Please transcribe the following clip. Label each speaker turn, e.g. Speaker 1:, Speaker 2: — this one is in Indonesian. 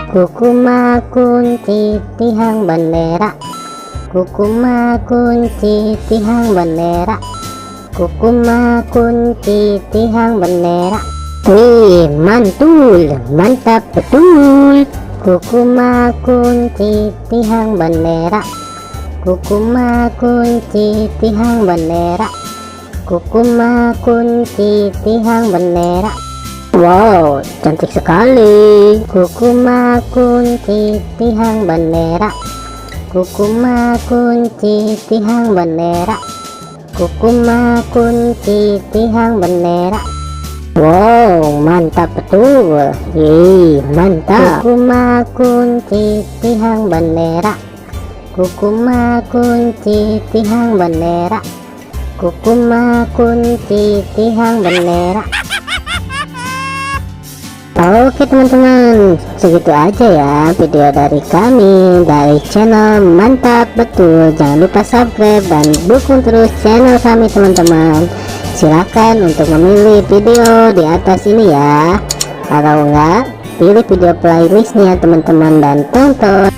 Speaker 1: Kukuma kunci tihang bendera, kukuma kunci tihang bendera, kukuma kunci tihang bendera. Wih, mantul, mantap betul. Kukuma kunci tihang bendera, kukuma kunci tihang bendera, kukuma kunci tihang bendera. Wow, cantik sekali. Kukuma kunci tihang bendera, kukuma kunci tihang bendera, kukuma kunci tihang bendera. Wow, mantap betul. Mantap. Kukuma kunci tihang bendera, kukuma kunci tihang bendera, kukuma kunci tihang bendera. Oke teman-teman, segitu aja ya video dari kami dari channel Mantap Betul. Jangan lupa subscribe dan dukung terus channel kami teman-teman. Silakan untuk memilih video di atas ini ya. Kalau enggak, pilih video playlistnya teman-teman dan tonton.